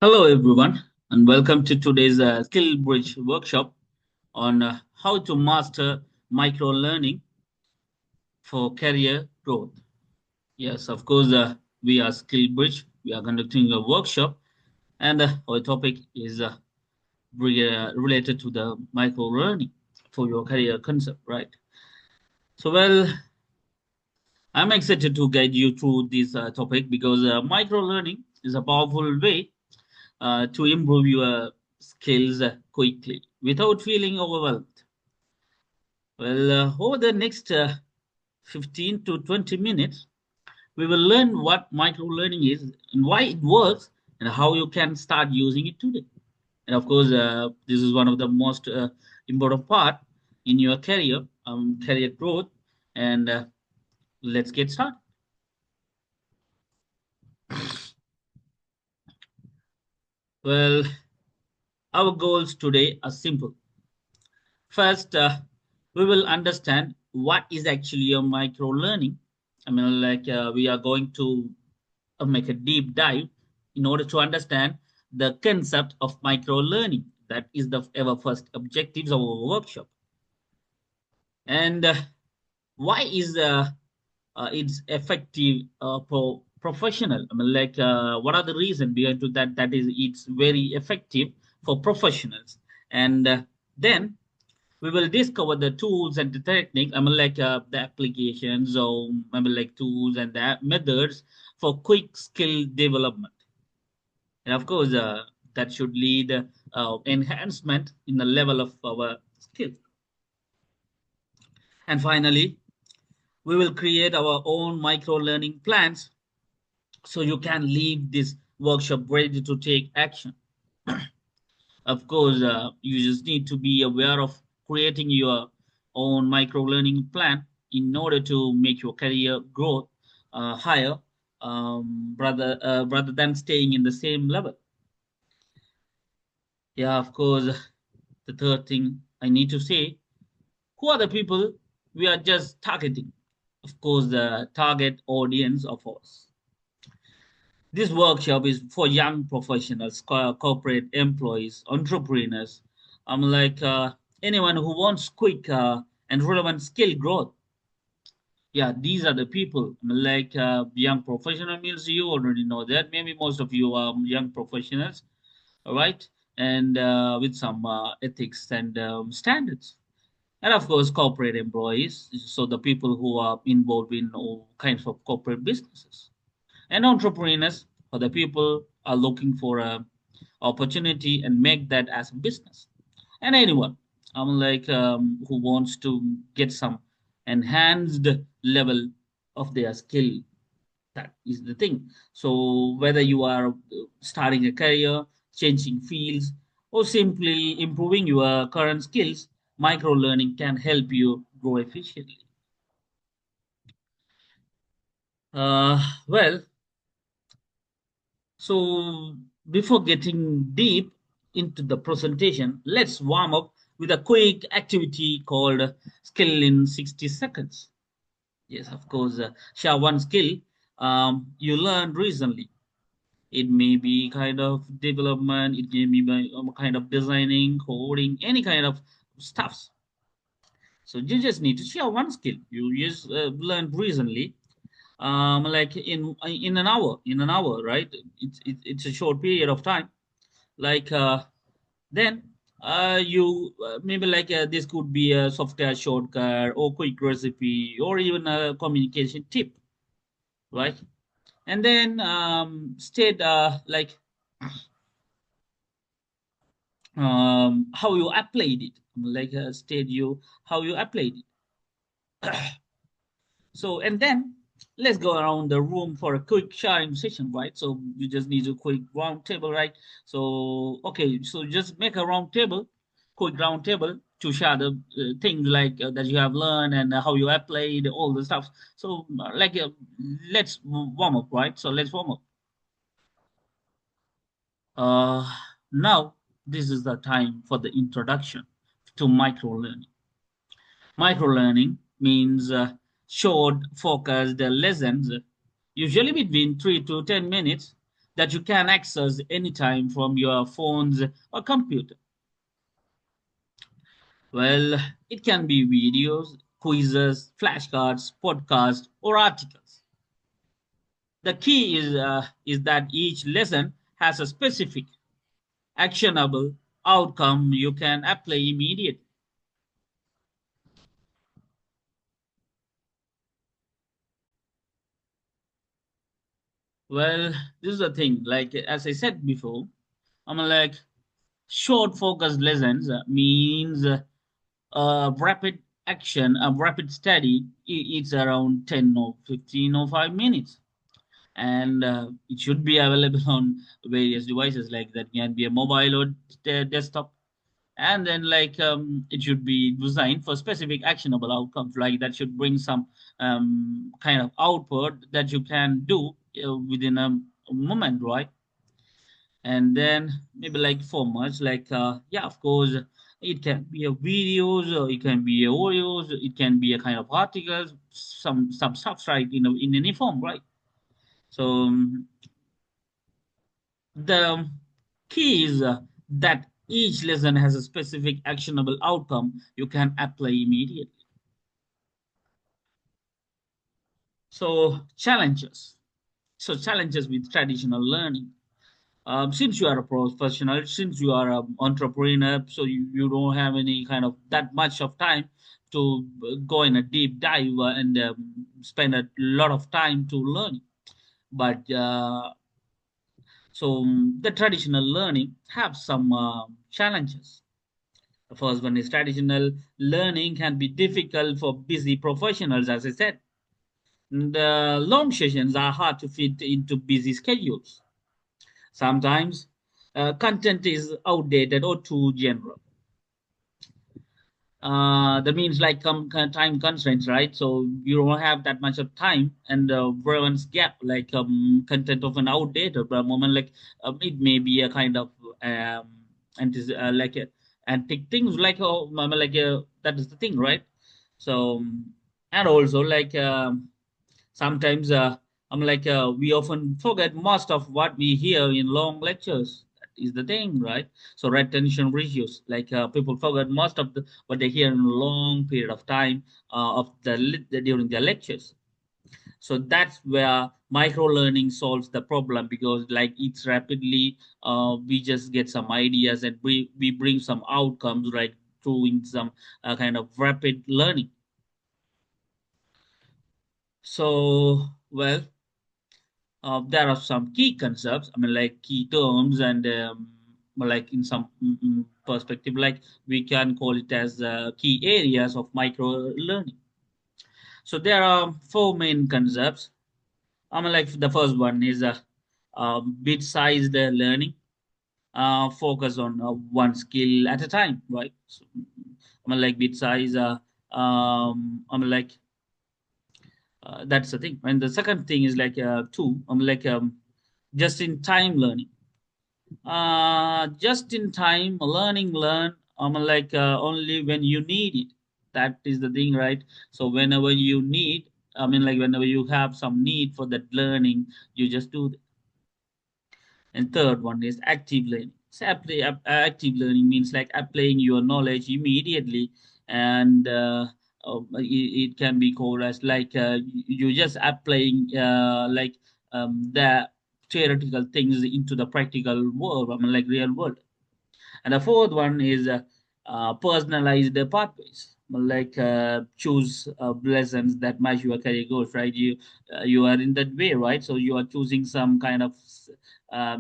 Hello, everyone, and welcome to today's Skillbridge workshop on how to master micro learning for career growth. Yes, of course, we are Skillbridge. We are conducting a workshop, and our topic is related to the micro learning for your career concept, right? So, I'm excited to guide you through this topic because micro learning is a powerful way to improve your skills quickly without feeling overwhelmed. Over the next 15 to 20 minutes, we will learn what micro learning is and why it works and how you can start using it today. And of course, this is one of the most important part in your career growth. And let's get started. Well, our goals today are simple. First, we will understand what is actually a micro learning. We are going to make a deep dive in order to understand the concept of micro learning. That is the our first objectives of our workshop. And why is it's effective for professional? What are the reasons behind to that? That is, it's very effective for professionals. And then we will discover the tools and the technique. The applications or tools and the methods for quick skill development. And of course, that should lead enhancement in the level of our skill. And finally, we will create our own micro learning plans so you can leave this workshop ready to take action. Of course, you just need to be aware of creating your own micro learning plan in order to make your career growth higher, rather than staying in the same level. Yeah, of course, the third thing I need to say, who are the people we are just targeting? Of course, the target audience of us. This workshop is for young professionals, corporate employees, entrepreneurs. Anyone who wants quick and relevant skill growth. Yeah, these are the people. Young professional means you already know that. Maybe most of you are young professionals, all right, and with some ethics and standards. And of course, corporate employees, so the people who are involved in all kinds of corporate businesses. And entrepreneurs are the people are looking for a opportunity and make that as a business. And anyone, who wants to get some enhanced level of their skill. That is the thing. So whether you are starting a career, changing fields, or simply improving your current skills, micro learning can help you grow efficiently. Uh, well, so before getting deep into the presentation, let's warm up with a quick activity called Skill in 60 Seconds. Yes, of course, share one skill you learned recently. It may be kind of development, it may be kind of designing, coding, any kind of stuffs. So you just need to share one skill you just learned recently, like in an hour, right? It's a short period of time. Like then you maybe this could be a software shortcut or quick recipe or even a communication tip, right? And then state how you applied it, state you how you applied it. So, and then let's go around the room for a quick sharing session, right? So you just need a quick round table, right? So, okay, so just make a round table, quick round table to share the things that you have learned and how you applied all the stuff. So, let's warm up, right? So let's warm up. Uh, Now, this is the time for the introduction to micro learning. Micro learning means short, focused lessons, usually between 3 to 10 minutes, that you can access anytime from your phones or computer. Well, it can be videos, quizzes, flashcards, podcasts, or articles. The key is that each lesson has a specific, actionable outcome you can apply immediately. Well, this is the thing. Like as I said before, I'm like short focused lessons means rapid action, a rapid study. It's around 10 or 15 or 5 minutes, and it should be available on various devices like that can be a mobile or desktop, and then like it should be designed for specific actionable outcomes like that should bring some kind of output that you can do within a moment, right? And then maybe like formats like yeah, of course, it can be a videos or it can be a audios, it can be a kind of articles, some substrate in any form, right? So the key is that each lesson has a specific actionable outcome you can apply immediately. So challenges. So challenges with traditional learning. Since you are a professional, since you are an entrepreneur, so you don't have any kind of that much of time to go in a deep dive and spend a lot of time to learn. But the traditional learning have some challenges. The first one is traditional learning can be difficult for busy professionals, as I said. The long sessions are hard to fit into busy schedules. Sometimes content is outdated or too general. That means like time constraints, right? So you don't have that much of time, and relevance gap, like content of an outdated, but moment like it may be a kind of um, like a antique things, like that is the thing, right? So and also like sometimes we often forget most of what we hear in long lectures. That is the thing, right? So retention ratios, like people forget most of what they hear in a long period of time during their lectures. So that's where micro learning solves the problem, because like it's rapidly we just get some ideas and we bring some outcomes right through in some kind of rapid learning. So well, there are some key concepts, I mean, like key terms, and like in some perspective, like we can call it as key areas of micro learning. So there are four main concepts. I mean, like the first one is bit-sized learning, focus on one skill at a time, right? So, I mean, like bit-size, I mean, like that's the thing. And the second thing is like two, I mean, like just-in-time learning. Just in time learn like only when you need it. That is the thing, right? So whenever you need, I mean, like whenever you have some need for that learning, you just do. And third one is active learning. So active learning means like applying your knowledge immediately, and it can be called as like you just applying like the theoretical things into the practical world. I mean, like real world. And the fourth one is personalized pathways, like choose lessons that match your career goals, right? You are in that way, right? So you are choosing some kind of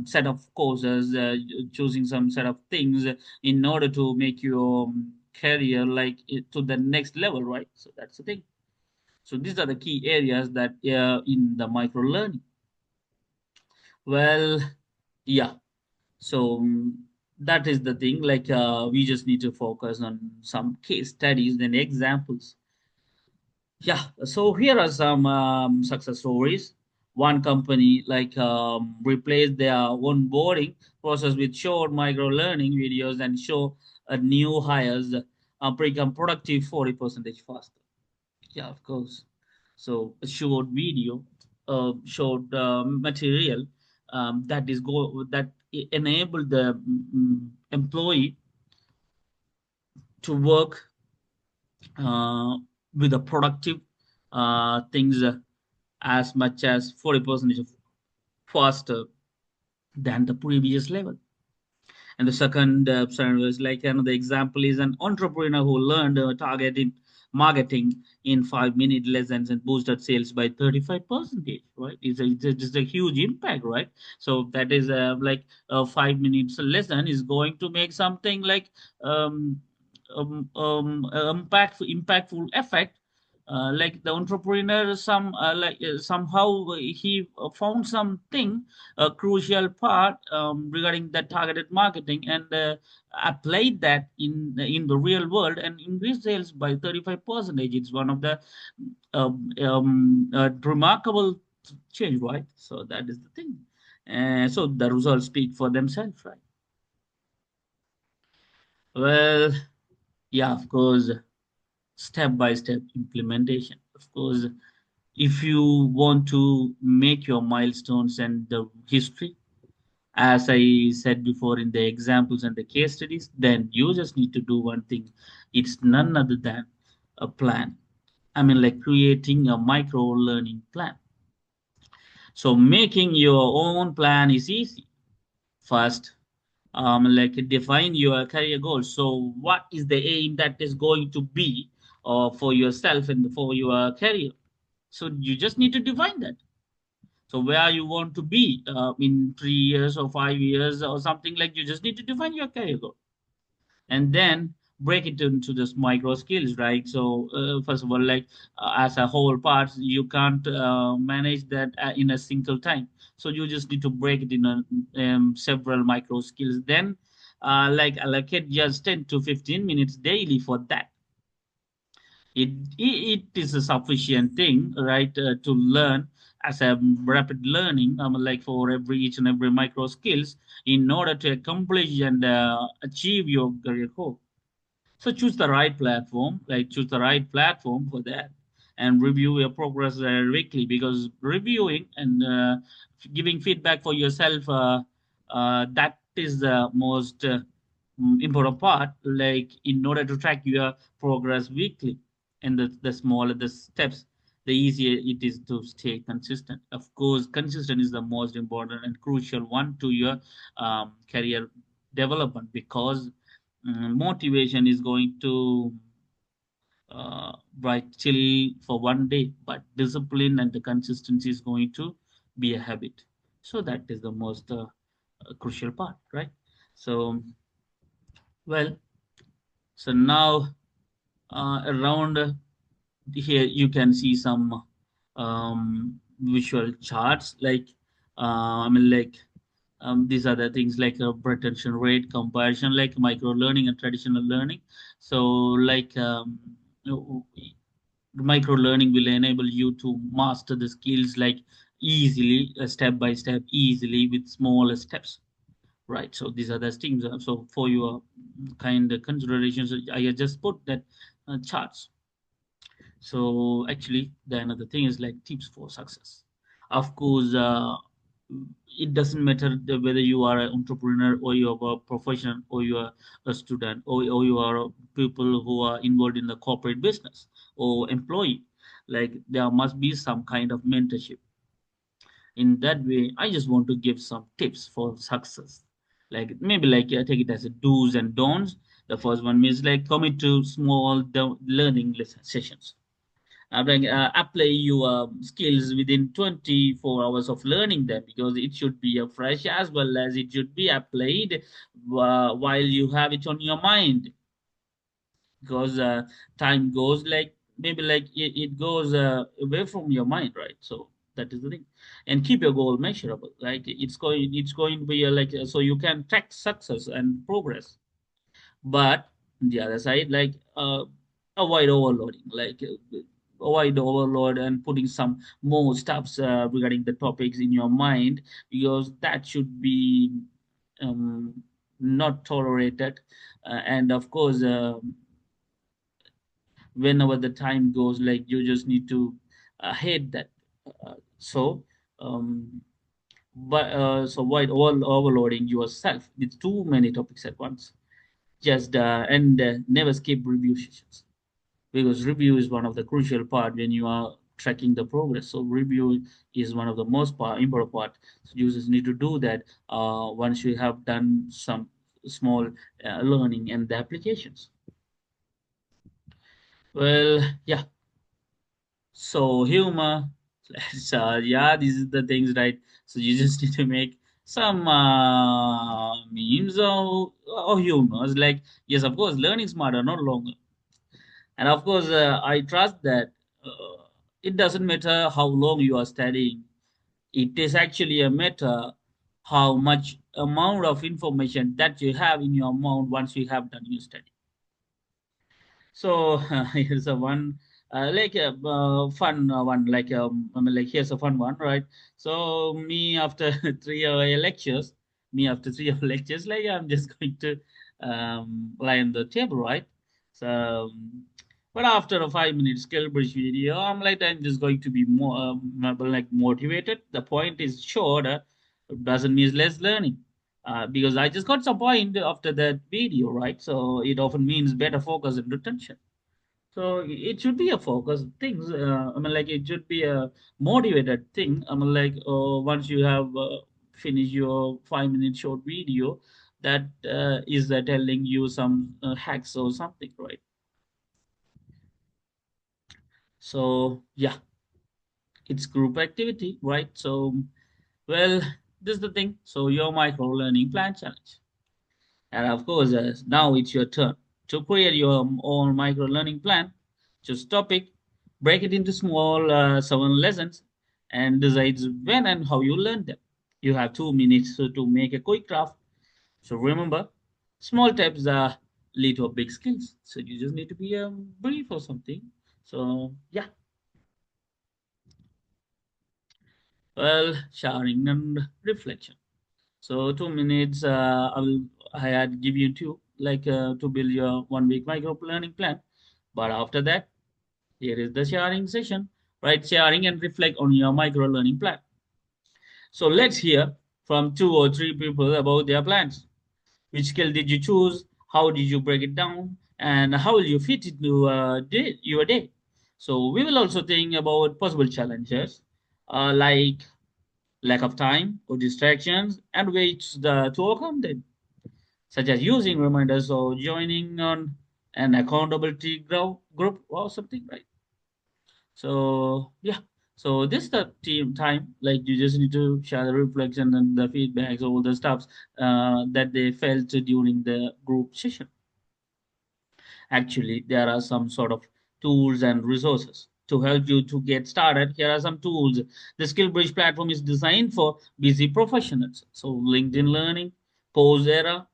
set of courses, choosing some set of things in order to make your career like to the next level, right? So that's the thing. So these are the key areas that in the micro learning. Well, yeah. So that is the thing. Like we just need to focus on some case studies and examples. Yeah. So here are some success stories. One company like replaced their onboarding process with short micro learning videos and show new hires become productive 40% faster. Yeah, of course. So a short video, short material that enable the employee to work uh, with the productive things as much as 40% faster than the previous level. And the second scenario is like another example is an entrepreneur who learned targeting marketing in 5 minute lessons and boosted sales by 35%, right? It's a huge impact, right? So that is like a 5 minutes lesson is going to make something like um, impactful effect, like the entrepreneur somehow he found something a crucial part regarding the targeted marketing and applied that in the real world and increased sales by 35%. It's one of the remarkable change, right? So that is the thing. So the results speak for themselves, right? Well, yeah, of course, step by step implementation. Of course, if you want to make your milestones and the history, as I said before in the examples and the case studies, then you just need to do one thing. It's none other than a plan. I mean, like creating a micro learning plan. So making your own plan is easy. First, like define your career goals. So what is the aim that is going to be for yourself and for your career? So you just need to define that. So where you want to be in 3 years or 5 years or something, like you just need to define your career goal and then break it into this micro skills, right? So first of all, like as a whole part, you can't manage that in a single time. So you just need to break it in several micro skills. Then like allocate just 10 to 15 minutes daily for that. It is a sufficient thing, right, to learn as a rapid learning, like for every each and every micro skills in order to accomplish and achieve your career goal. So choose the right platform, like choose the right platform for that, and review your progress weekly, because reviewing and giving feedback for yourself, that is the most important part. Like in order to track your progress weekly, and the smaller the steps, the easier it is to stay consistent. Of course, consistent is the most important and crucial one to your career development, because motivation is going to bright chill for one day, but discipline and the consistency is going to be a habit. So that is the most crucial part, right? So, well, so now around here you can see some visual charts, like I mean, like these are the things like retention rate comparison, like micro learning and traditional learning. So like micro learning will enable you to master the skills like easily, step by step, easily with smaller steps, right? So these are the things. So for your kind of considerations, I just put that charts. So actually, the another thing is like tips for success. Of course, it doesn't matter whether you are an entrepreneur or you are a professional or you are a student or you are people who are involved in the corporate business or employee. Like there must be some kind of mentorship. In that way, I just want to give some tips for success. Like maybe like take it as a do's and don'ts. The first one means like commit to small learning sessions. Like, apply your skills within 24 hours of learning them, because it should be a fresh as well as it should be applied while you have it on your mind, because time goes like maybe like it goes away from your mind, right? So that is the thing. And keep your goal measurable, like it's going to be like so you can track success and progress. But on the other side, like avoid overloading, like avoid overload and putting some more stuffs regarding the topics in your mind, because that should be um, not tolerated. And of course, whenever the time goes, like you just need to hate that. So um, but so avoid overloading yourself with too many topics at once. Just and never skip review sessions, because review is one of the crucial part when you are tracking the progress. So review is one of the most important part. So users need to do that once you have done some small learning and the applications. Well, yeah. So humor, yeah, these are the things, right? So you just need to make some memes or humors. Like, yes, of course, learning smarter, not longer. And of course, I trust that it doesn't matter how long you are studying. It is actually a matter how much amount of information that you have in your mind once you have done your study. So here's a one like a fun one, like I mean, like here's a fun one, right? So me after 3 hour lectures, like I'm just going to lie on the table, right? So, but after a 5 minute Skillbridge video, I'm just going to be more like motivated. The point is shorter, doesn't mean less learning. Because I just got some point after that video, right? So it often means better focus and retention. So it should be a focus thing. Like it should be a motivated thing. Once you have finished your 5 minute short video, that is telling you some hacks or something, right? So yeah, it's group activity, right? So well, this is the thing. So your micro learning plan challenge. And of course, now it's your turn to create your own micro learning plan. Choose topic, break it into small 7 lessons, and decide when and how you learn them. You have 2 minutes to make a quick draft. So remember, small steps lead to big skills. So you just need to be brief or something. So yeah, well, sharing and reflection. So 2 minutes, I had give you two, to build your 1 week micro learning plan. But after that, here is the sharing session, right? Sharing and reflect on your micro learning plan. So let's hear from 2 or 3 people about their plans. Which skill did you choose? How did you break it down? And how will you fit it into your day? So we will also think about possible challenges, like lack of time or distractions, and ways to overcome them, such as using reminders or joining on an accountability group or something, right? So yeah, so this is the team time. Like you just need to share the reflection and the feedbacks, all the stuffs that they felt during the group session. Actually, there are some sort of tools and resources to help you to get started. Here are some tools. The Skillbridge platform is designed for busy professionals. So LinkedIn Learning, Coursera,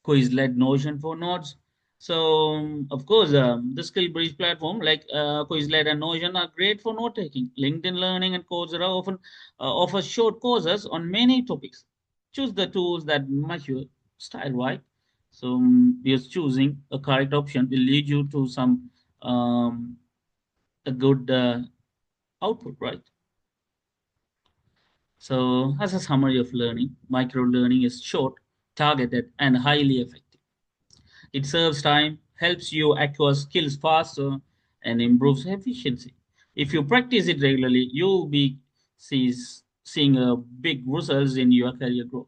quiz-led Notion for notes. So, of course, the Skillbridge platform like Quizlet and Notion are great for note taking. LinkedIn Learning and Coursera often offer short courses on many topics. Choose the tools that match your style, right? So, just choosing a correct option will lead you to some a good output, right? So, as a summary of learning, micro learning is short, targeted, and highly effective. It saves time, helps you acquire skills faster, and improves efficiency. If you practice it regularly, you'll be seeing a big results in your career growth,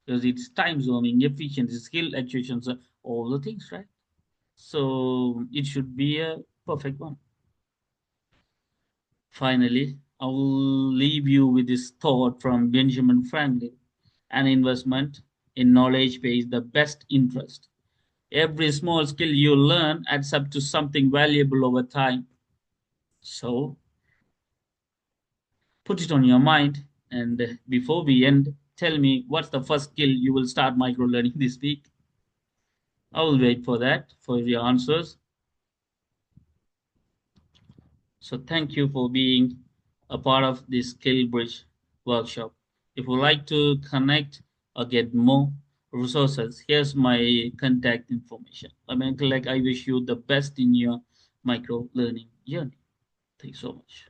because it's time zoning, efficiency, skill acquisition, all the things, right? So it should be a perfect one. Finally, I will leave you with this thought from Benjamin Franklin: an investment in knowledge pays the best interest. Every small skill you learn adds up to something valuable over time. So put it on your mind. And before we end, tell me what's the first skill you will start micro learning this week? I will wait for that, for your answers. So thank you for being a part of this Skill Bridge workshop. If you like to connect or get more resources, here's my contact information. I wish you the best in your micro learning journey. Thanks so much.